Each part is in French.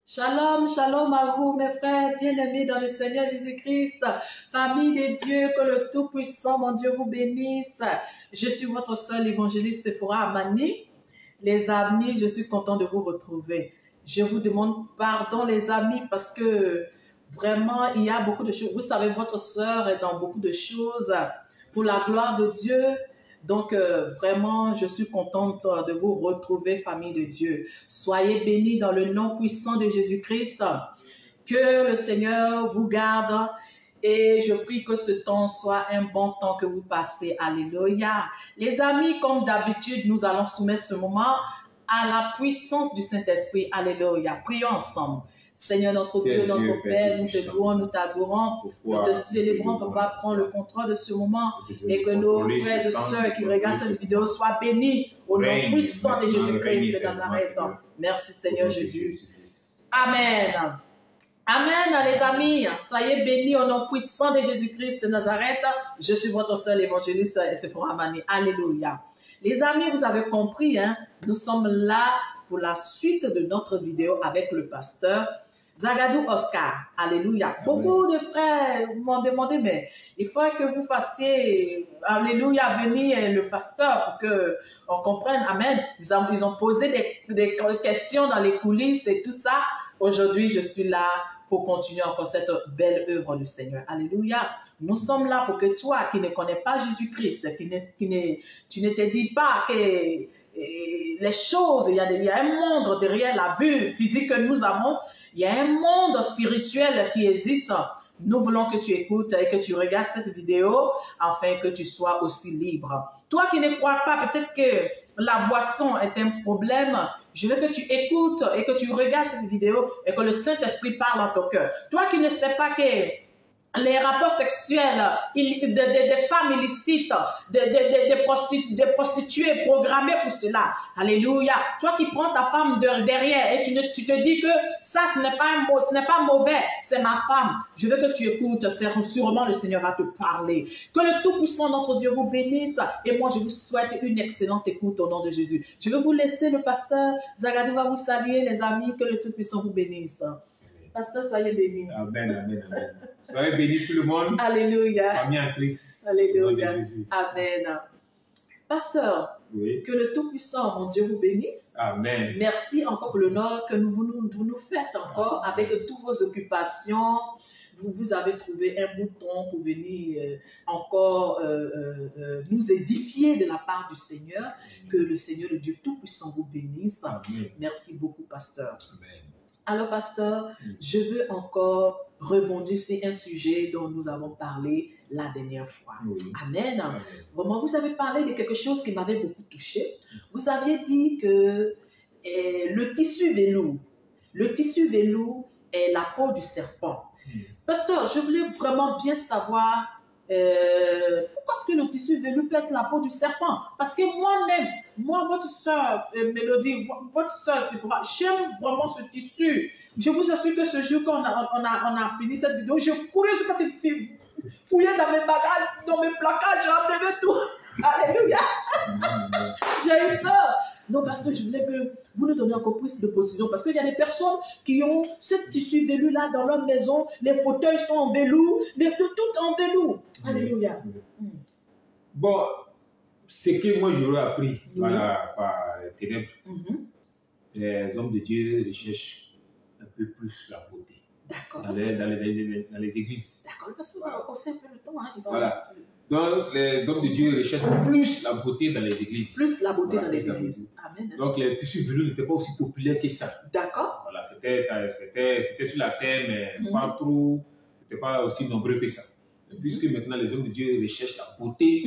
Shalom, shalom à vous, mes frères bien-aimés dans le Seigneur Jésus-Christ. Famille de Dieu, que le Tout-Puissant, mon Dieu, vous bénisse. Je suis votre seul évangéliste Sephora Amani. Les amis, je suis content de vous retrouver. Je vous demande pardon, les amis, parce que vraiment, il y a beaucoup de choses. Vous savez, votre sœur est dans beaucoup de choses pour la gloire de Dieu. Donc, vraiment, je suis contente de vous retrouver, famille de Dieu. Soyez bénis dans le nom puissant de Jésus-Christ. Que le Seigneur vous garde et je prie que ce temps soit un bon temps que vous passez. Alléluia. Les amis, comme d'habitude, nous allons soumettre ce moment à la puissance du Saint-Esprit. Alléluia. Prions ensemble. Seigneur notre Dieu, notre Père, nous te louons, nous t'adorons, nous te célébrons, Papa, prends le contrôle de ce moment et que nos frères et sœurs qui regardent cette vidéo soient bénis au nom puissant de Jésus-Christ de Nazareth. Merci Seigneur Jésus. Amen. Amen les amis, soyez bénis au nom puissant de Jésus-Christ de Nazareth. Je suis votre seul évangéliste Sephora Amani. Alléluia. Les amis, vous avez compris, hein, nous sommes là pour la suite de notre vidéo avec le pasteur Zagadou Oscar. Alléluia. Amen. Beaucoup de frères m'ont demandé, mais il faut que vous fassiez, alléluia, venir le pasteur pour qu'on comprenne. Amen. Ils ont posé des questions dans les coulisses et tout ça. Aujourd'hui, je suis là pour continuer encore cette belle œuvre du Seigneur. Alléluia. Nous sommes là pour que toi qui ne connais pas Jésus-Christ, tu ne te dis pas que les choses, il y a un monde derrière la vue physique que nous avons, il y a un monde spirituel qui existe. Nous voulons que tu écoutes et que tu regardes cette vidéo afin que tu sois aussi libre. Toi qui ne crois pas, peut-être que la boisson est un problème, je veux que tu écoutes et que tu regardes cette vidéo et que le Saint-Esprit parle en ton cœur. Toi qui ne sais pas que les rapports sexuels des femmes illicites, des prostituées programmées pour cela. Alléluia. Toi qui prends ta femme derrière et tu te dis que ça, ce n'est pas mauvais, c'est ma femme. Je veux que tu écoutes, sûrement le Seigneur va te parler. Que le Tout-Puissant, notre Dieu, vous bénisse. Et moi, je vous souhaite une excellente écoute au nom de Jésus. Je vais vous laisser, le pasteur Zagadou va vous saluer, les amis. Que le Tout-Puissant vous bénisse. Pasteur, soyez bénis. Amen, amen, amen. Soyez bénis tout le monde. Alléluia. Famille en Christ. Alléluia. Amen. Pasteur, oui. Que le Tout-Puissant, mon Dieu, vous bénisse. Amen. Merci encore pour l'honneur que vous nous faites encore. Amen. Avec toutes vos occupations. Vous avez trouvé un bouton pour venir encore nous édifier de la part du Seigneur. Amen. Que le Seigneur, le Dieu Tout-Puissant, vous bénisse. Amen. Merci beaucoup, pasteur. Amen. Alors, pasteur, je veux encore rebondir sur un sujet dont nous avons parlé la dernière fois. Oui. Amen. Amen. Vraiment, vous avez parlé de quelque chose qui m'avait beaucoup touché. Vous aviez dit que le tissu velours est la peau du serpent. Pasteur, je voulais vraiment bien savoir pourquoi est-ce que le tissu velours peut être la peau du serpent? Parce que moi, votre soeur Mélodie, votre soeur Sephora, j'aime vraiment ce tissu. Je vous assure que ce jour qu'on a fini cette vidéo, je courais sur cette fille, fouillais dans mes bagages, dans mes placards, j'ai enlevé tout. Alléluia. J'ai eu peur. Non, parce que je voulais que vous nous donniez encore plus de précision. Parce qu'il y a des personnes qui ont ce tissu velours-là dans leur maison. Les fauteuils sont en velours. Tout en velours. Alléluia. Bon, ce que moi j'aurais appris par les ténèbres, les hommes de Dieu recherchent un peu plus la beauté. D'accord. Dans les églises. D'accord, parce qu'on sait un peu le temps. Hein, voilà. Donc, les hommes de Dieu recherchent plus la beauté dans les églises. Plus la beauté dans les églises. Amen. Donc, les tissus velours n'étaient pas aussi populaires que ça. D'accord. Voilà, c'était sur la terre, mais pas trop, c'était pas aussi nombreux que ça. Et puisque maintenant, les hommes de Dieu recherchent la beauté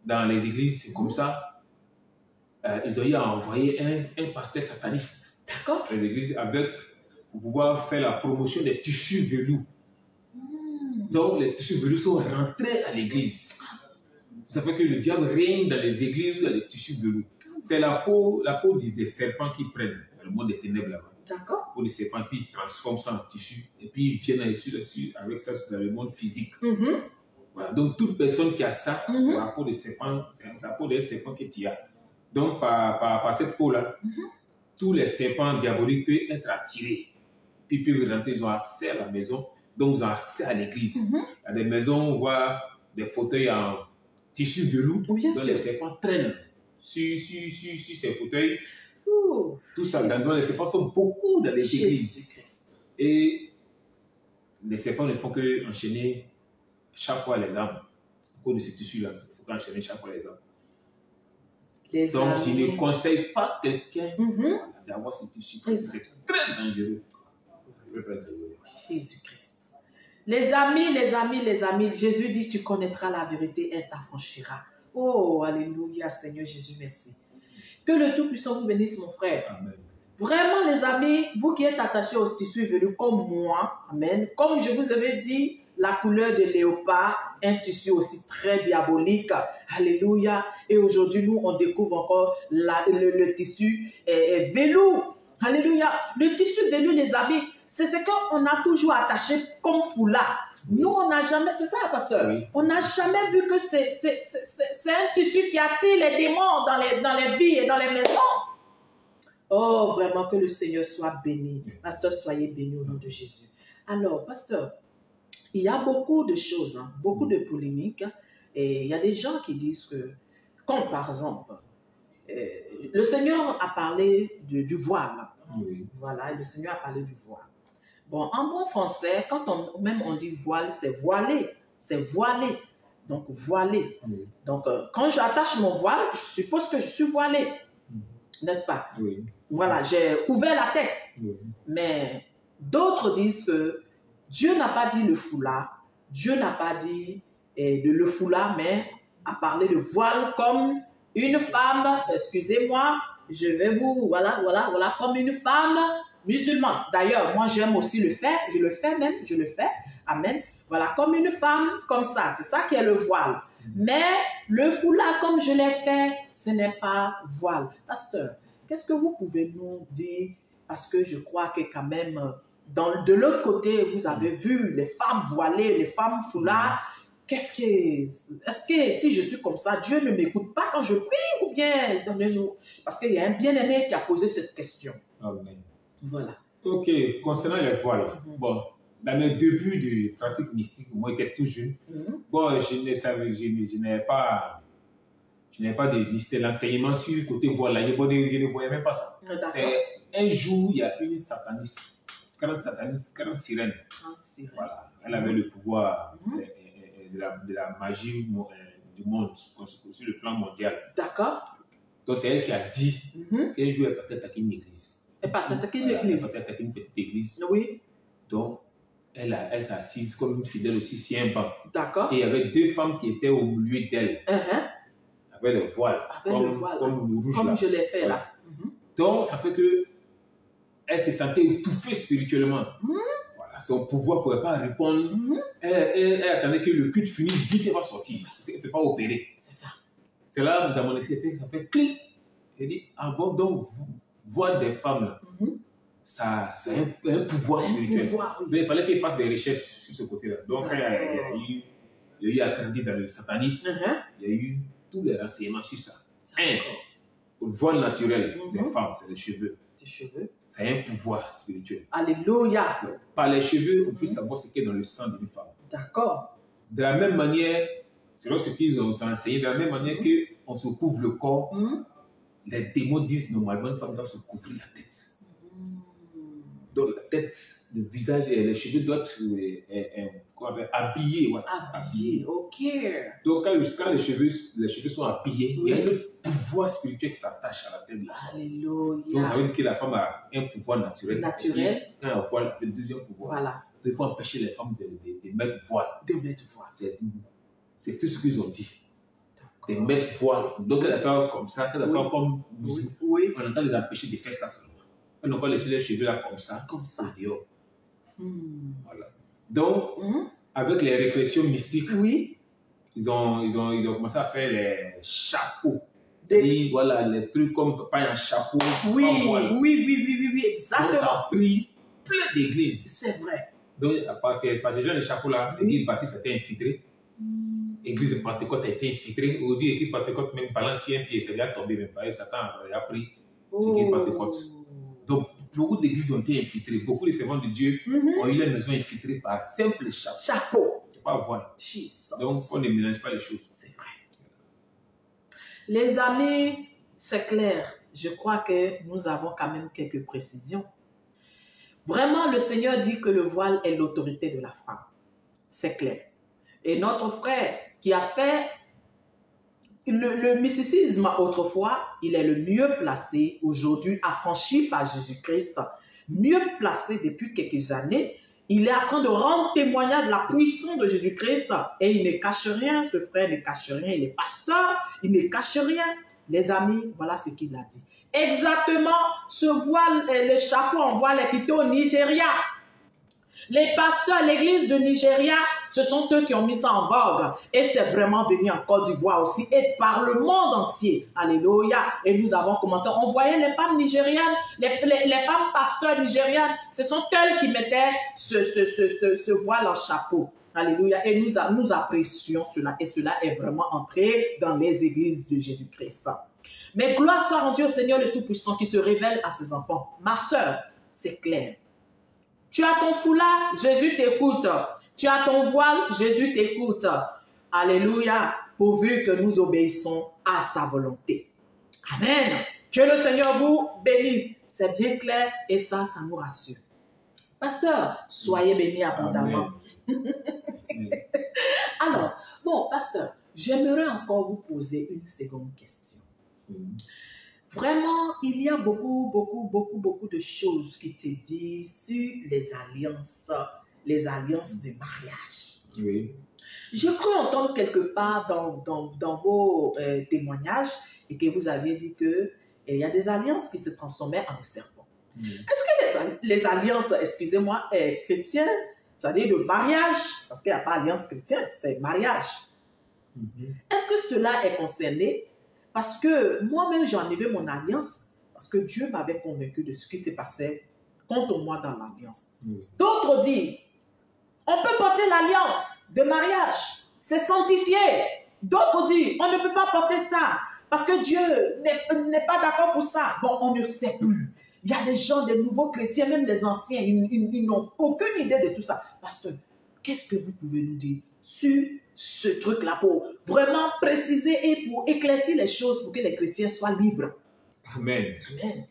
dans les églises, c'est comme ça, ils ont eu à envoyer un pasteur sataniste. D'accord. Les églises pour pouvoir faire la promotion des tissus velours. Donc, les tissus velours sont rentrés à l'église. Ça fait que le diable règne dans les églises où il y a des tissus velours. C'est la peau des serpents qui prennent dans le monde des ténèbres là-bas. D'accord. Pour les serpents, puis ils transforment ça en tissu. Et puis ils viennent avec ça dans le monde physique. Voilà. Donc, toute personne qui a ça, c'est la peau des serpents, c'est la peau des serpents que tu as. Donc, par cette peau-là, tous les serpents diaboliques peuvent être attirés puis ils peuvent rentrer, ils ont accès à la maison, donc ils ont accès à l'église. Il y a des maisons où on voit des fauteuils en tissu velours, dont les serpents traînent sur ces fauteuils. Tout ça, dans les serpents sont beaucoup dans les églises. Et les serpents ne font qu'enchaîner chaque fois les âmes. Au cours de ce tissu-là, il faut enchaîner chaque fois les âmes. Donc, je ne conseille pas quelqu'un d'avoir ce tissu parce que c'est très dangereux. Jésus-Christ. Les amis, Jésus dit, tu connaîtras la vérité, elle t'affranchira. Oh, alléluia, Seigneur Jésus, merci. Que le Tout-Puissant vous bénisse, mon frère. Amen. Vraiment, les amis, vous qui êtes attachés au tissu velu comme moi, amen, comme je vous avais dit, la couleur de léopard, un tissu aussi très diabolique, alléluia. Et aujourd'hui, nous, on découvre encore le tissu velours, alléluia. Le tissu velours, les amis, c'est ce qu'on a toujours attaché comme foulard. Nous, on n'a jamais, c'est ça, pasteur, oui. On n'a jamais vu que c'est un tissu qui attire les démons dans les vies et dans les maisons. Oh, vraiment, que le Seigneur soit béni. Pasteur, soyez béni au nom de Jésus. Alors, pasteur, il y a beaucoup de choses, beaucoup de polémiques. Et il y a des gens qui disent que, comme par exemple, le Seigneur a parlé du voile. Oui. Voilà, et le Seigneur a parlé du voile. Bon, en bon français, quand on dit voile, c'est voilé. C'est voilé. Donc, voilé. Oui. Donc, quand j'attache mon voile, je suppose que je suis voilé. N'est-ce pas? Oui. Voilà, j'ai couvert la tête. Oui. Mais d'autres disent que Dieu n'a pas dit le foulard. Dieu n'a pas dit le foulard, mais a parlé de voile comme une femme, excusez-moi, je vais vous, voilà, comme une femme musulmane. D'ailleurs, moi j'aime aussi le faire, je le fais, amen. Voilà, comme une femme, comme ça, c'est ça qui est le voile. Mais le foulard, comme je l'ai fait, ce n'est pas voile. Pasteur, qu'est-ce que vous pouvez nous dire? Parce que je crois que quand même, de l'autre côté, vous avez vu les femmes voilées, les femmes foulards. Est-ce que si je suis comme ça, Dieu ne m'écoute pas quand je prie ou bien donnez-nous? Parce qu'il y a un bien-aimé qui a posé cette question. Amen. Voilà. Ok, concernant les voiles, bon, dans mes débuts de pratique mystique, moi j'étais tout jeune. Bon, je n'avais pas de l'enseignement sur le côté voile. Je ne voyais même pas ça. C'est un jour, il y a une sataniste, 40 sirènes. Voilà, elle avait le pouvoir de la magie du monde sur le plan mondial. D'accord. Donc c'est elle qui a dit qu'un jour elle partait attaquer une église. Elle partait attaquer une église. Elle partait attaquer une petite église. Oui. Donc elle s'est assise comme une fidèle aussi sur un banc. D'accord. Et il y avait deux femmes qui étaient au milieu d'elle. Avec le voile. Avec le voile. Comme le rouge. Comme je l'ai fait là. Donc ça fait que elle se sentait étouffée spirituellement. Son pouvoir ne pouvait pas répondre. Elle attendait que le culte finisse, vite elle va sortir. C'est pas opéré. C'est ça. C'est là, dans mon esprit, ça fait clic. Elle dit, ah bon, donc, voir des femmes, là, ça a un pouvoir spirituel. Donc, il fallait qu'il fasse des recherches sur ce côté-là. Donc, il y a eu à grandir dans le satanisme. Il y a eu tous les renseignements sur ça. Le voile naturel des femmes, c'est les cheveux. Les cheveux. Ça a un pouvoir spirituel. Alléluia. Donc, par les cheveux, on peut savoir ce qu'il y a dans le sang d'une femme. D'accord. De la même manière, selon ce qu'ils ont enseigné, de la même manière qu'on se couvre le corps, les démons disent normalement une femme doit se couvrir la tête. Donc la tête, le visage et les cheveux doivent être habillés. Voilà. Habillés, ok. Donc quand les cheveux sont habillés, il y a un pouvoir spirituel qui s'attache à la tête de la femme. Alléluia. Donc ça veut dire que la femme a un pouvoir naturel. Naturel. Quand elle voile, le deuxième pouvoir. Voilà. Il faut empêcher les femmes de mettre voile. De mettre voile. C'est tout ce qu'ils ont dit. De mettre voile. Donc elles sont comme ça, elles sont comme oui. On entend les empêcher de faire ça seulement. Elles n'ont pas laissé les cheveux là comme ça. Comme ça. Dehors. Voilà. Donc, avec les réflexions mystiques, ils ont commencé à faire les chapeaux. Voilà, les trucs comme pas un chapeau. Oui, exactement. Donc, ça a pris plein d'églises. C'est vrai. Donc, parce que ces gens de chapeaux-là, l'église baptiste a été infiltrée. L'église de Pentecôte a été infiltrée. Aujourd'hui, l'église Pentecôte même balance un pied, c'est déjà tombé même pas. Et Satan a pris l'église Pentecôte. Donc, beaucoup d'églises ont été infiltrées. Beaucoup de servants de Dieu ont eu leur maison infiltrée par simple chapeau. C'est pas voile. Donc, on ne mélange pas les choses. C'est vrai. Les amis, c'est clair. Je crois que nous avons quand même quelques précisions. Vraiment, le Seigneur dit que le voile est l'autorité de la femme. C'est clair. Et notre frère qui a fait le mysticisme autrefois, il est le mieux placé aujourd'hui, affranchi par Jésus-Christ, mieux placé depuis quelques années. Il est en train de rendre témoignage de la puissance de Jésus-Christ et il ne cache rien, ce frère ne cache rien, il est pasteur, il ne cache rien. Les amis, voilà ce qu'il a dit. Exactement, ce voile, le chapeau en voile est quitté au Nigeria. Les pasteurs, l'église de Nigeria, ce sont eux qui ont mis ça en vogue. Et c'est vraiment venu en Côte d'Ivoire aussi et par le monde entier. Alléluia. Et nous avons commencé. On voyait les femmes nigérianes, les femmes pasteurs nigérianes, ce sont elles qui mettaient ce voile en chapeau. Alléluia. Et nous apprécions cela. Et cela est vraiment entré dans les églises de Jésus-Christ. Mais gloire soit rendue au Seigneur le Tout-Puissant qui se révèle à ses enfants. Ma sœur, c'est clair. Tu as ton foulard, Jésus t'écoute. Tu as ton voile, Jésus t'écoute. Alléluia, pourvu que nous obéissons à sa volonté. Amen. Que le Seigneur vous bénisse. C'est bien clair et ça nous rassure. Pasteur, soyez bénis abondamment. Alors, bon, pasteur, j'aimerais encore vous poser une seconde question. Vraiment, il y a beaucoup de choses qui te disent sur les alliances de mariage. Oui. Je crois entendre quelque part dans vos témoignages et que vous aviez dit qu'il y a des alliances qui se transformaient en serpents. Est-ce que les alliances, excusez-moi, chrétiennes, c'est-à-dire de mariage, parce qu'il n'y a pas alliance chrétienne, c'est mariage. Est-ce que cela est concerné? Parce que moi-même, j'ai enlevé mon alliance parce que Dieu m'avait convaincu de ce qui s'est passé contre moi dans l'alliance. D'autres disent, on peut porter l'alliance de mariage, c'est sanctifié. D'autres disent, on ne peut pas porter ça parce que Dieu n'est pas d'accord pour ça. Bon, on ne sait plus. Il y a des gens, des nouveaux chrétiens, même les anciens, ils n'ont aucune idée de tout ça. Pasteur, qu'est-ce que vous pouvez nous dire sur ce truc-là pour vraiment préciser et pour éclaircir les choses pour que les chrétiens soient libres? Amen. Amen.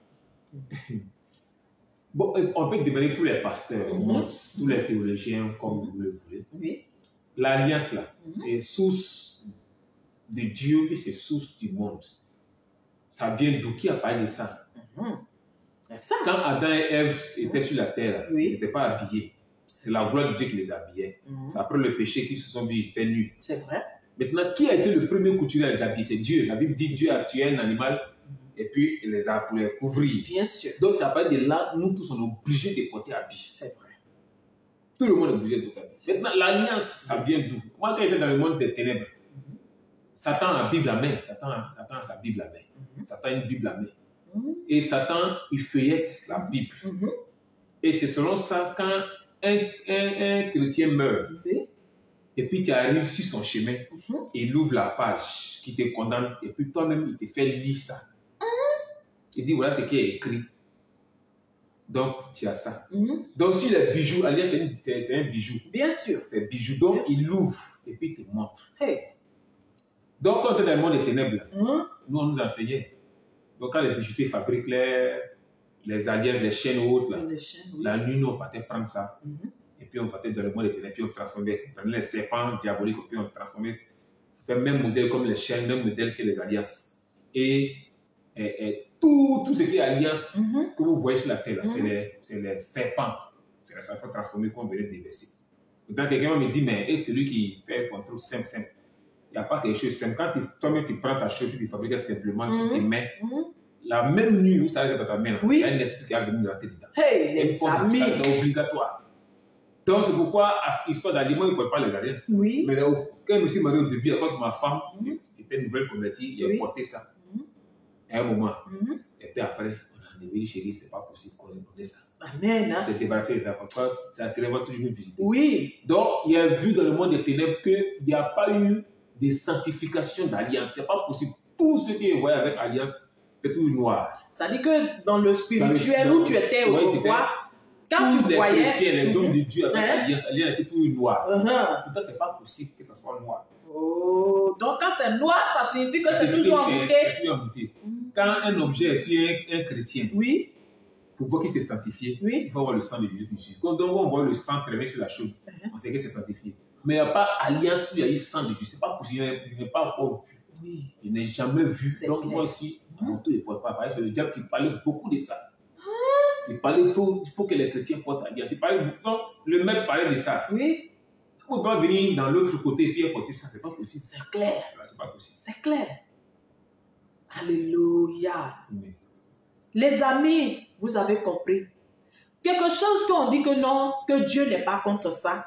Bon, on peut demander tous les pasteurs, tous les théologiens, comme vous le voulez. Oui. L'alliance, là, c'est source de Dieu et c'est source du monde. Ça vient d'où? Qui a parlé de ça? Quand Adam et Ève étaient sur la terre, ils n'étaient pas habillés. C'est la gloire de Dieu qui les habillait. C'est après le péché qu'ils se sont vus, ils étaient nus. C'est vrai. Maintenant, qui a été le premier couturier à les habiller? C'est Dieu. La Bible dit Dieu a tué un animal et puis il les a pour les couvrir. Bien sûr. Donc, ça part de là, nous tous, on est obligés de porter habits. C'est vrai. Tout le monde est obligé de porter habits. Maintenant, l'alliance, ça vient d'où? Moi, quand j'étais dans le monde des ténèbres, Satan a la Bible à main. Satan a sa Bible à main. Satan a une Bible à main. Et Satan, il feuillette la Bible. Et c'est selon ça, quand un chrétien meurt, et puis tu arrives sur son chemin, il ouvre la page qui te condamne, et puis toi-même, il te fait lire ça. Il dit, voilà ce qui est écrit. Donc, tu as ça. Donc, si les bijoux, alliance, c'est un bijou. Bien sûr. C'est un bijou. Donc, il l'ouvre, et puis il te montre. Donc, quand tu es dans le monde des ténèbres, nous, on nous enseignait. Donc, quand les bijoutiers fabriquent les alliances, les chaînes hautes, la nuit, nous, on partait prendre ça. Et puis, on partait dans le monde des ténèbres, puis on transformait. On prenait les serpents diaboliques, puis on transformait. C'était le même modèle comme les chaînes, même modèle que les alliances. Et tout ce qui est alliance que vous voyez sur la terre, c'est les serpents. C'est les serpents transformés qu'on venait déverser. Quand quelqu'un me dit, mais c'est lui qui fait son truc simple. Il n'y a pas quelque chose simple. Quand toi-même tu prends ta chose, tu fabriques simplement, tu te mets. La même nuit où ça reste dans ta main, il y a un esprit qui a venu dans tes dedans. C'est obligatoire. Donc c'est pourquoi, histoire d'aliment, il ne porte pas les alliances. Mais quand je me suis marié au début, avec ma femme, qui était une nouvelle convertie, il a porté ça. À un moment. Et puis après, on a enlevé chérie, c'est pas possible qu'on ait ça. Amen. On s'est débarrassé de ça. Pourquoi ça se révèle toujours une visite. Donc, il a vu dans le monde des ténèbres qu'il n'y a pas eu de sanctification d'alliance. C'est pas possible. Tout ce qui est voyé avec alliance, fait tout noir. Ça dit que dans le spirituel où tu étais autrefois, quand tu les voyais... chrétiens, les hommes de Dieu, avec l'alliance était tout noir. Pourtant, ce n'est pas possible que ça soit noir. Oh, donc quand c'est noir, ça signifie que c'est toujours embouté. Quand un objet est sur un chrétien, oui, pour voir qu'il s'est sanctifié, oui, il faut avoir le sang de Jésus-Christ. Quand on voit le sang traîner sur la chose, on sait que c'est sanctifié. Mais il n'y a pas alliance où il y a eu sang de Jésus. Ce n'est pas possible, je n'ai pas encore vu. Oui. Je n'ai jamais vu. Donc clair. moi aussi, mon tour, il ne pourrait pas parler. C'est le diable qui parlait beaucoup de ça. Il faut que les chrétiens portent alliance. Donc le maître parlait de ça. Oui. On ne peut pas venir dans l'autre côté et puis apporter ça. Ce n'est pas possible. C'est clair. C'est pas possible. C'est clair. Alléluia. Oui. Les amis, vous avez compris. Quelque chose qu'on dit que non, que Dieu n'est pas contre ça.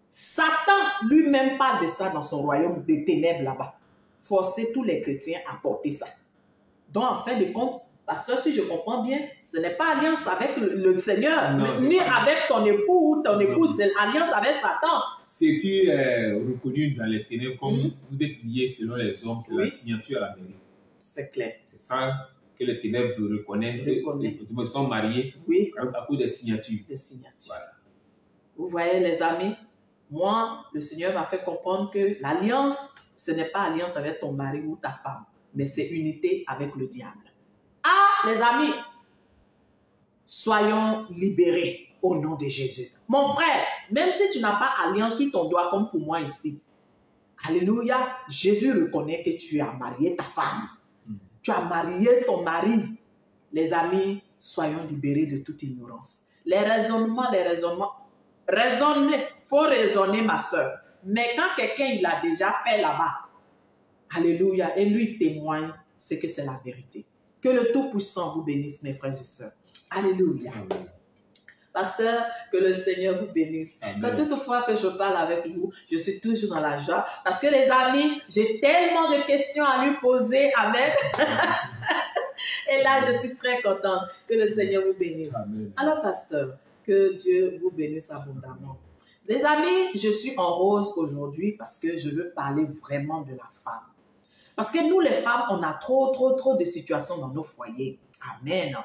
Satan lui-même parle de ça dans son royaume des ténèbres là-bas. Forcer tous les chrétiens à porter ça. Donc en fin de compte, pasteur, si je comprends bien, ce n'est pas alliance avec le Seigneur, non, ni avec ton époux ou ton épouse, c'est alliance avec Satan. Ce qui est reconnu dans les ténèbres, comme vous êtes liés selon les hommes, c'est la signature à la mairie. C'est clair. C'est ça que les ténèbres reconnaissent. Ils sont mariés à cause des signatures. Des signatures. Voilà. Vous voyez les amis, moi, le Seigneur m'a fait comprendre que l'alliance, ce n'est pas alliance avec ton mari ou ta femme, mais c'est unité avec le diable. Ah, les amis, soyons libérés au nom de Jésus. Mon frère, même si tu n'as pas alliance sur ton doigt comme pour moi ici, alléluia, Jésus reconnaît que tu as marié ta femme. Tu as marié ton mari. Les amis, soyons libérés de toute ignorance. Les raisonnements, raisonnez, il faut raisonner ma soeur. Mais quand quelqu'un il a déjà fait là-bas, alléluia, et lui témoigne, c'est que c'est la vérité. Que le Tout-Puissant vous bénisse, mes frères et sœurs. Alléluia. Amen. Pasteur, que le Seigneur vous bénisse. Amen. Que toutefois que je parle avec vous, je suis toujours dans la joie. Parce que les amis, j'ai tellement de questions à lui poser. Amen. Et là, je suis très contente. Que le Seigneur vous bénisse. Amen. Alors, pasteur, que Dieu vous bénisse abondamment. Les amis, je suis en rose aujourd'hui parce que je veux parler vraiment de la femme. Parce que nous, les femmes, on a trop de situations dans nos foyers. Amen.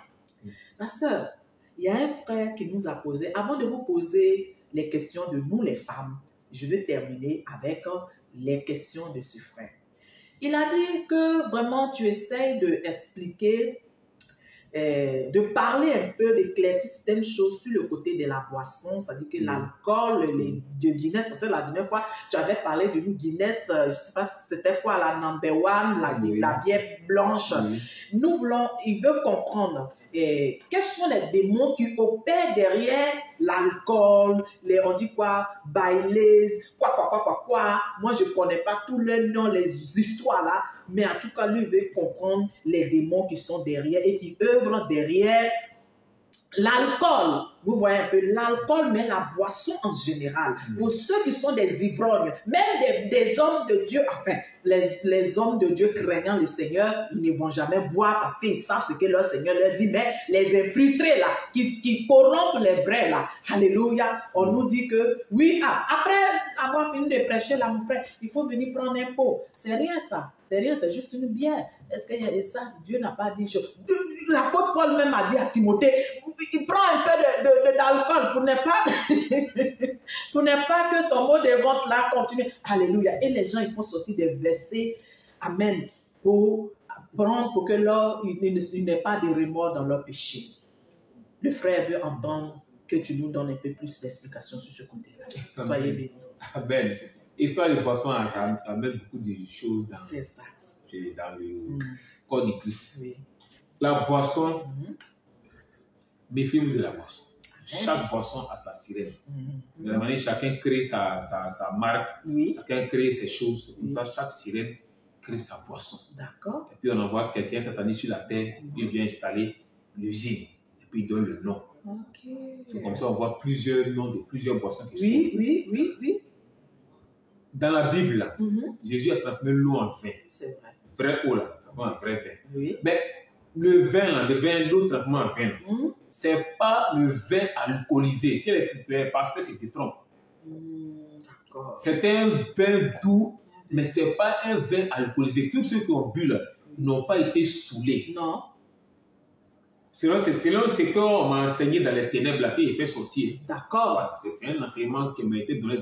Pasteur, il y a un frère qui nous a posé, avant de vous poser les questions de nous, les femmes, je vais terminer avec les questions de ce frère. Il a dit que vraiment, tu essayes d'expliquer, de parler un peu, d'éclaircir certaines choses sur le côté de la boisson, c'est-à-dire que l'alcool, de Guinness, parce que la dernière fois, tu avais parlé d'une Guinness, je ne sais pas si c'était quoi, la number one, la bière blanche. Nous voulons, il veut comprendre quels sont les démons qui opèrent derrière l'alcool, on dit quoi, Baileys, quoi. Moi, je ne connais pas tous les noms, les histoires là, mais en tout cas, lui, il veut comprendre les démons qui sont derrière et qui œuvrent derrière l'alcool. Vous voyez un peu l'alcool, mais la boisson en général. Pour ceux qui sont des ivrognes, même des hommes de Dieu, enfin, les hommes de Dieu craignant le Seigneur, ils ne vont jamais boire parce qu'ils savent ce que leur Seigneur leur dit. Mais les infiltrés là, qui corrompent les vrais là, alléluia, on nous dit que, oui, après avoir fini de prêcher là, mon frère, il faut venir prendre un pot. C'est rien ça. C'est rien, c'est juste une bière. Est-ce qu'il y a des ça? Dieu n'a pas dit chose. L'apôtre Paul même a dit à Timothée, il prend un peu d'alcool pour ne pas que ton mot de vente là continue. Alléluia. Et les gens, ils font sortir des versets, amen, pour prendre, pour que il n'ait pas de remords dans leur péché. Le frère veut entendre que tu nous donnes un peu plus d'explications sur ce côté-là. Soyez bénis. Amen. Histoire de boisson, ça amène beaucoup de choses dans le corps du Christ. Oui. La boisson, méfiez-vous de la boisson. Chaque boisson a sa sirène. De la manière, chacun crée sa marque, chacun crée ses choses. Comme ça, chaque sirène crée sa boisson. D'accord. Et puis on envoie quelqu'un cette année sur la terre, il vient installer l'usine, et puis il donne le nom. Okay. C'est comme ça on voit plusieurs noms de plusieurs boissons qui sont. Oui. Dans la Bible, là, Jésus a transformé l'eau en vin. C'est vrai. Vraie eau, là, en vrai vin. Oui. Mais le vin, l'eau transformée en vin, c'est pas le vin alcoolisé. Les pasteurs se détrompent. D'accord. C'est un vin doux, mais c'est pas un vin alcoolisé. Tous ceux qui ont bu, là, n'ont pas été saoulés. Non. Selon ce qu'on m'a enseigné dans les ténèbres, là, qui est fait sortir. D'accord. Voilà, c'est un enseignement qui m'a été donné.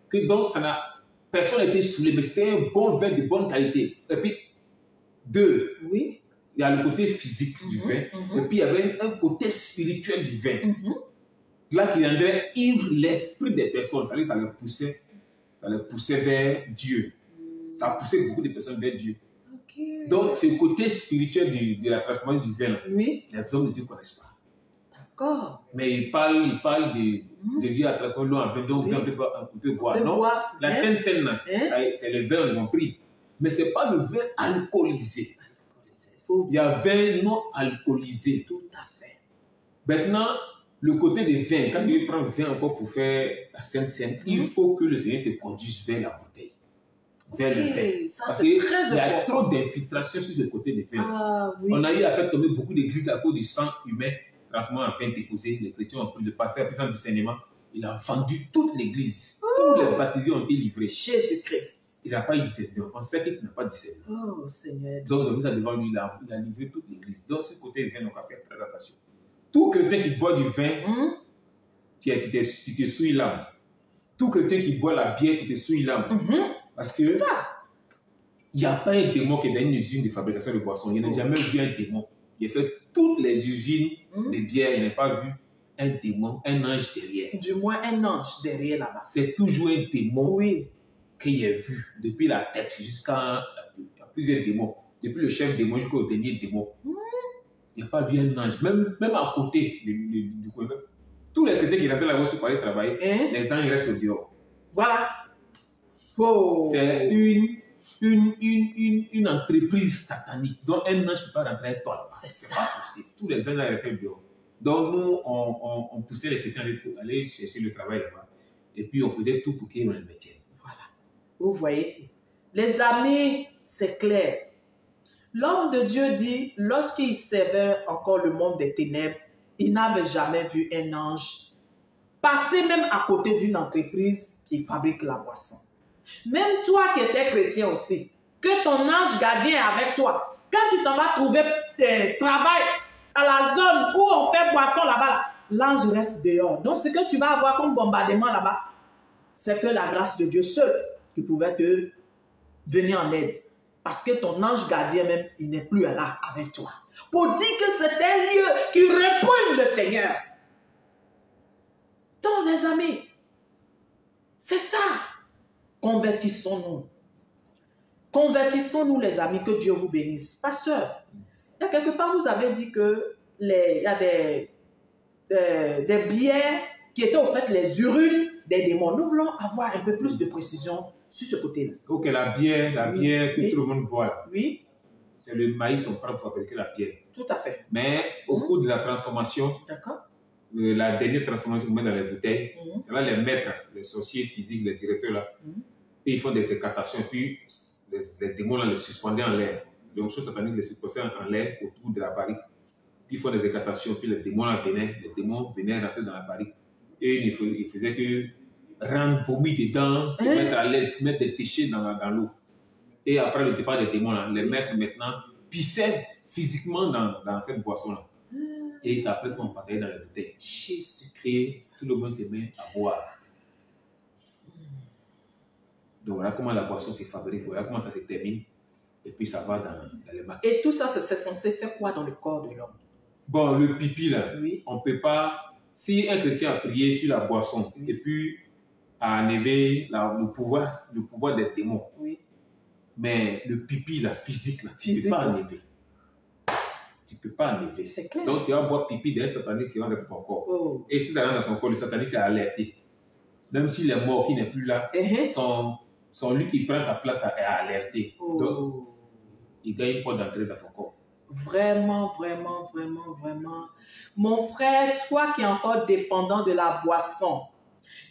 Que donc, personne n'a été saoulé, mais c'était un bon vin de bonne qualité. Et puis, deux, oui, il y a le côté physique du vin, et puis il y avait un côté spirituel du vin. Là, qui rendrait ivre l'esprit des personnes. C'est-à-dire, ça les poussait vers Dieu. Ça a poussé beaucoup de personnes vers Dieu. Okay. Donc, c'est le côté spirituel de la transformation du vin. Là. Oui. Les hommes de Dieu ne connaissent pas. D'accord. Mais ils parlent de Dieu à travers l'eau en vin, donc on peut boire. Non, la Sainte Seine, c'est le vin qu'ils ont pris. Mais ce n'est pas le vin alcoolisé. Il y a vin non alcoolisé. Tout à fait. Maintenant, le côté des vins, quand tu prends le vin encore pour faire la Sainte Seine, il faut que le Seigneur te conduise vers la bouteille. Vers le vin. Ça, parce qu'il y a trop d'infiltration sur ce côté des vins. Ah, oui. On a eu à faire tomber beaucoup d'églises à cause du sang humain, franchement, en vin déposé. Les chrétiens ont pris le pasteur, puis sans discernement, il a vendu toute l'église. Tous les baptisés ont été livrés. Jésus-Christ. Il n'a pas eu discernement. On sait qu'il n'a pas discernement. Oh, Seigneur. Donc, on a devant lui, il a livré toute l'église. Donc, ce côté vin, on va faire très attention. Tout chrétien qui boit du vin, tu te souilles l'âme. Tout chrétien qui boit la bière, tu te souilles l'âme. Parce que il n'y a pas un démon qui est dans une usine de fabrication de boissons. Il n'y a jamais vu un démon. Il a fait toutes les usines de bière. Il n'a pas vu un démon, un ange derrière. Du moins un ange derrière là-bas. C'est toujours un démon oui. qu'il a vu. Depuis la tête jusqu'à plusieurs démons. Depuis le chef démon jusqu'au dernier démon. Il n'a pas vu un ange. Même à côté du coin. Tous les chrétiens qui rentraient là-bas pour aller travailler, les anges restent au dehors. Voilà. Oh. C'est une entreprise satanique. Donc, un ange ne peut pas rentrer avec toi. C'est pas possible. Tous les anges restent au dehors. Donc, nous, on poussait les chrétiens à aller chercher le travail là-bas. Et puis, on faisait tout pour qu'ils nous le mettiez. Voilà. Vous voyez, les amis, c'est clair. L'homme de Dieu dit, lorsqu'il servait encore le monde des ténèbres, il n'avait jamais vu un ange passer même à côté d'une entreprise qui fabrique la boisson. Même toi qui étais chrétien aussi, que ton ange gardien est avec toi, quand tu t'en vas trouver travail à la zone où on fait boisson là-bas, l'ange reste dehors. Donc ce que tu vas avoir comme bombardement là-bas, c'est que la grâce de Dieu seul qui pouvait te venir en aide. Parce que ton ange gardien même, il n'est plus là avec toi. Pour dire que c'est un lieu qui répugne le Seigneur. Donc les amis, c'est ça. Convertissons-nous. Convertissons-nous les amis, que Dieu vous bénisse. Pasteur, il y a quelque part vous avez dit que il y a des bières qui étaient au fait les urines des démons. Nous voulons avoir un peu plus de précision sur ce côté-là. Ok, la bière que tout le monde boit. Oui. C'est le maïs on prend pour fabriquer la bière. Tout à fait. Mais au cours de la transformation, la dernière transformation qu'on met dans les bouteilles, c'est là les maîtres, les sorciers physiques, les directeurs là, et ils font des écartations, puis les démons là les suspendaient en l'air. Les choses sataniques les suspendaient en l'air autour de la barrique. Puis ils font des écartations, puis les démons là venaient rentrer dans la barrique. Et ils faisaient que rendre vomi dedans, se mettre à l'aise, mettre des déchets dans l'eau. Et après le départ des démons, là, les maîtres maintenant pissaient physiquement dans cette boisson-là. Et ça après son bataille dans la bouteille. Et tout le monde se met à boire. Donc voilà comment la boisson se fabrique, voilà comment ça se termine. Et puis ça va dans les maquis. Et tout ça, c'est censé faire quoi dans le corps de l'homme? Bon, le pipi là, on ne peut pas. Si un chrétien a prié sur la boisson et puis a enlevé le pouvoir des démons. Mais le pipi, la physique, là, tu ne peux pas enlever. Tu ne peux pas enlever. C'est clair. Donc tu vas boire pipi d'un satanique qui rentre dans ton corps. Et si ça rentre dans ton corps, le satanique s'est alerté. Même s'il est mort, qui n'est plus là, son lui qui prend sa place est alerté. Donc il gagne une porte d'entrée dans ton corps. Vraiment, vraiment, vraiment, vraiment. Mon frère, toi qui es encore dépendant de la boisson,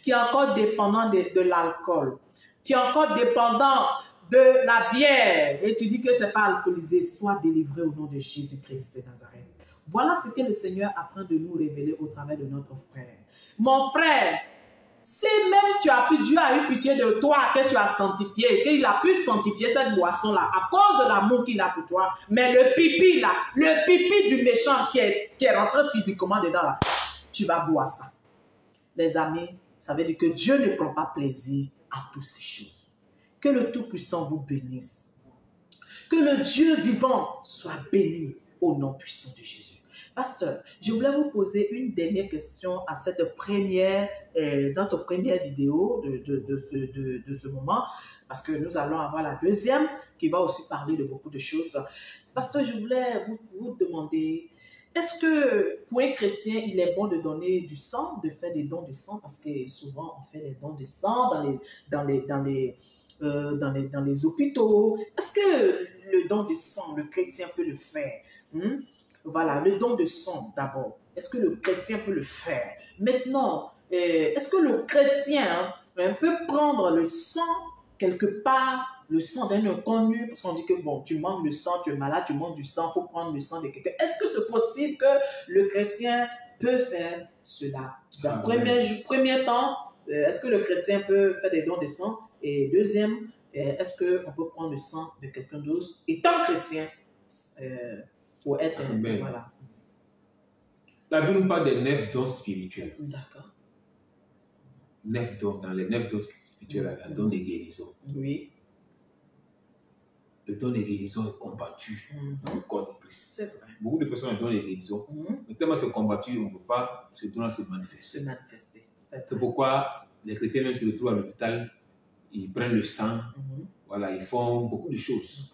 qui est encore dépendant de l'alcool, qui est encore dépendant de la bière, et tu dis que ce n'est pas alcoolisé, sois délivré au nom de Jésus-Christ de Nazareth. Voilà ce que le Seigneur est en train de nous révéler au travers de notre frère. Mon frère, Si même Dieu a eu pitié de toi, que tu as sanctifié, qu'il a pu sanctifier cette boisson-là à cause de l'amour qu'il a pour toi, mais le pipi là, le pipi du méchant qui est rentré physiquement dedans là, tu vas boire ça. Les amis, ça veut dire que Dieu ne prend pas plaisir à toutes ces choses. Que le Tout-Puissant vous bénisse. Que le Dieu vivant soit béni au nom puissant de Jésus. Pasteur, je voulais vous poser une dernière question à cette notre première vidéo de ce moment, parce que nous allons avoir la deuxième qui va aussi parler de beaucoup de choses. Pasteur, je voulais vous demander, est-ce que pour un chrétien, il est bon de donner du sang, de faire des dons de sang, parce que souvent on fait des dons de sang dans les hôpitaux. Est-ce que le don de sang, le chrétien peut le faire? Voilà, le don de sang d'abord. Est-ce que le chrétien peut le faire? Maintenant, est-ce que le chrétien peut prendre le sang quelque part, le sang d'un inconnu? Parce qu'on dit que bon, tu manques le sang, tu es malade, tu manques du sang, il faut prendre le sang de quelqu'un. Est-ce que c'est possible que le chrétien peut faire cela? Dans le premier temps, est-ce que le chrétien peut faire des dons de sang? Et deuxième, est-ce qu'on peut prendre le sang de quelqu'un d'autre étant chrétien pour être... Voilà. La Bible nous parle des 9 dons spirituels. D'accord. 9 dons, dans les 9 dons spirituels, le don de guérison. Oui. Le don de guérison est combattu dans le corps de Christ. C'est vrai. Beaucoup de personnes ont le don de guérison, mais tellement c'est combattu, on ne peut pas ce don se manifester. C'est pourquoi les chrétiens, même se retrouvent à l'hôpital, ils prennent le sang, voilà, ils font beaucoup de choses.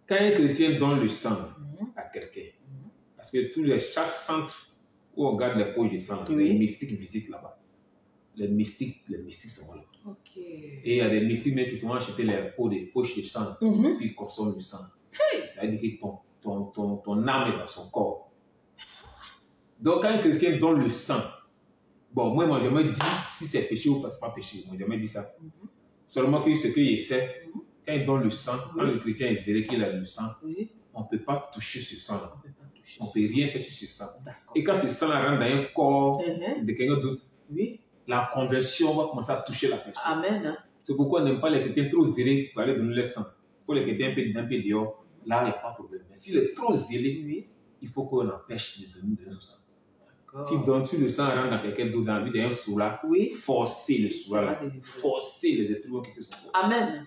Quand un chrétien donne le sang à quelqu'un, parce que chaque centre où on garde les poches de sang, les mystiques visitent là-bas. Les mystiques sont là. Et il y a des mystiques même qui sont achetés les poches de sang, puis ils consomment le sang. Ça veut dire que ton âme est dans son corps. Donc quand un chrétien donne le sang, bon, moi, je me dis si c'est péché ou pas, c'est pas péché. Moi, je me dis ça. Seulement que ce qu'il sait, quand il donne le sang, quand le chrétien est zélé qu'il a le sang, on ne peut pas toucher ce sang-là. On ne peut rien faire sur ce sang. Et quand ce sang-là rentre dans un corps de quelqu'un d'autre, la conversion va commencer à toucher la personne. Amen. C'est pourquoi on n'aime pas les chrétiens trop zélés pour aller donner le sang. Il faut les chrétiens un peu dehors. Là, il n'y a pas de problème. Mais s'il est trop zélé, il faut qu'on empêche de donner le sang. Si le sang rentre dans quelqu'un d'autre, dans la vie d'un soula, forcez le soula, forcez les esprits qui te sont. Amen.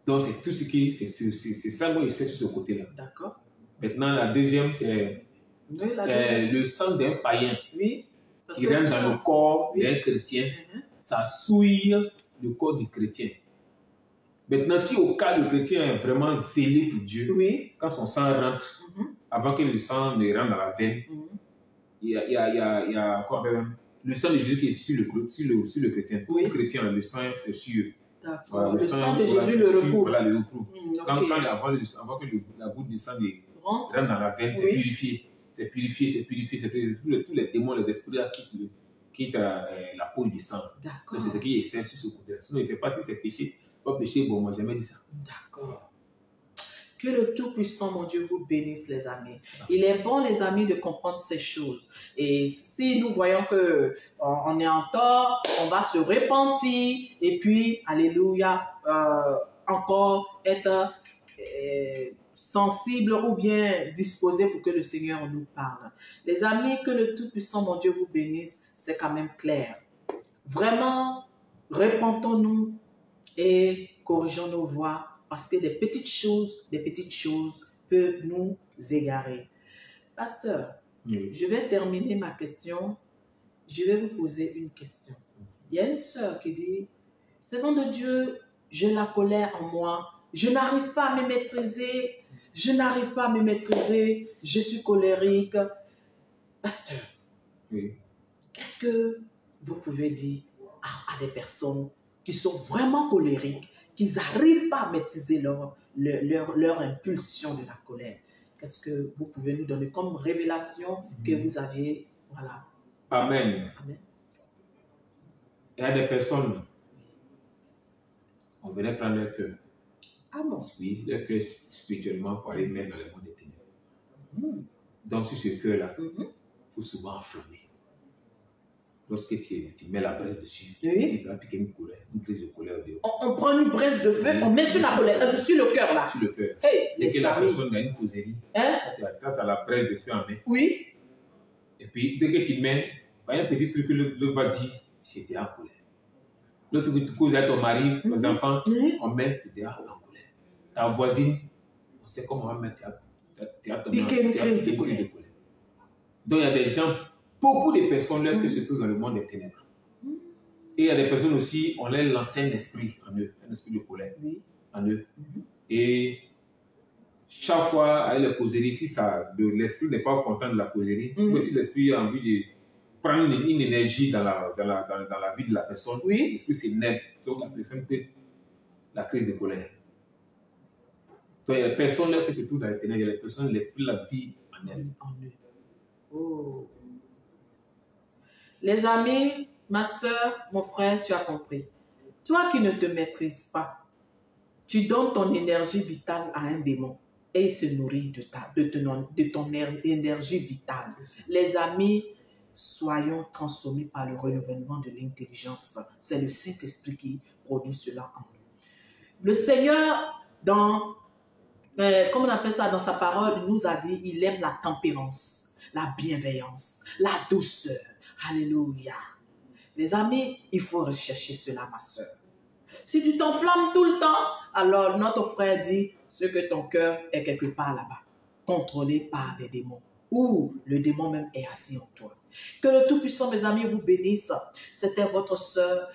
Donc, c'est tout ce qui... C'est ça qu'on essaie sur ce côté-là. D'accord. Maintenant, la deuxième, c'est le sang d'un païen qui rentre dans le corps d'un chrétien. Ça souille le corps du chrétien. Maintenant, si au cas le chrétien est vraiment zélé pour Dieu, quand son sang rentre, avant que le sang ne rentre dans la veine, il y a quoi, le sang de Jésus qui est sur le chrétien. Tout chrétien, le sang est sur eux. Le sang de Jésus le recouvre. Voilà, le recouvre. Avant que la goutte de sang rentre dans la veine, c'est purifié. C'est purifié. Tous les démons, les esprits quittent la peau du sang. Donc c'est ce qui est saint sur ce côté-là. Sinon, il ne sait pas si c'est péché. Pas péché, bon, moi, j'ai jamais dit ça. D'accord. Que le Tout-Puissant, mon Dieu, vous bénisse, les amis. Il est bon, les amis, de comprendre ces choses. Et si nous voyons qu'on est en tort, on va se repentir et puis, alléluia, encore être sensible ou bien disposé pour que le Seigneur nous parle. Les amis, que le Tout-Puissant, mon Dieu, vous bénisse, c'est quand même clair. Vraiment, repentons-nous et corrigeons nos voies. Parce que des petites choses peuvent nous égarer. Pasteur, je vais terminer ma question. Je vais vous poser une question. Il y a une sœur qui dit, servant de Dieu, j'ai la colère en moi. Je n'arrive pas à me maîtriser. Je suis colérique. Pasteur, qu'est-ce que vous pouvez dire à des personnes qui sont vraiment colériques, qui n'arrivent pas à maîtriser leur impulsion de la colère? Qu'est-ce que vous pouvez nous donner comme révélation que vous avez? Voilà. Amen. Il y a des personnes, on venait prendre leur cœur. Ah bon? Oui, leur cœur spirituellement pour aller mettre dans le monde des ténèbres. Donc, sur ce cœur-là, il faut souvent enflammer. lorsque tu mets la braise dessus, Oui. tu vas appliquer une prise de colère. On prend une braise de feu, on met sur la colère, sur le cœur là. Sur le cœur. Hey, Dès que les la amis. personne a une causerie, Hein? tu as la braise de feu en main. Oui. Et puis, dès que tu mets, il y a un petit truc que l'autre va dire, tu étais en colère. Lorsque tu causes à ton mari, tes enfants, on met, tu étais en colère. Ta voisine, on sait comment on va mettre, tu as Piquer une crise de colère. Donc, il y a des gens, beaucoup de personnes là qui se trouvent dans le monde des ténèbres. Et il y a des personnes aussi, on leur lance un esprit en eux, un esprit de colère en eux. Et chaque fois, avec la causerie, si l'esprit n'est pas content de la causerie, ou si l'esprit a envie de prendre une énergie dans la vie de la personne, l'esprit s'énerve. Donc, la personne peut la crise de colère. Donc, il y a des personnes là qui se trouvent dans les ténèbres, il y a des personnes, l'esprit la vit en elles. Oh. Les amis, ma soeur, mon frère, tu as compris. Toi qui ne te maîtrises pas, tu donnes ton énergie vitale à un démon et il se nourrit de ton énergie vitale. Les amis, soyons transformés par le renouvellement de l'intelligence. C'est le Saint-Esprit qui produit cela en nous. Le Seigneur, comme on appelle ça dans sa parole, nous a dit, il aime la tempérance, la bienveillance, la douceur. Alléluia. Les amis, il faut rechercher cela, ma soeur. Si tu t'enflammes tout le temps, alors notre frère dit, ce que ton cœur est quelque part là-bas, contrôlé par des démons, ou le démon même est assis en toi. Que le Tout-Puissant, mes amis, vous bénisse. C'était votre soeur,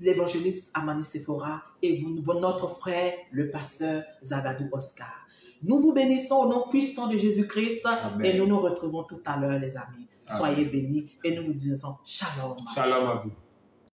l'évangéliste Amani Sephora, et notre frère, le pasteur Zagadou Oscar. Nous vous bénissons au nom puissant de Jésus-Christ et nous nous retrouvons tout à l'heure, les amis. Soyez bénis et nous vous disons shalom. Shalom à vous.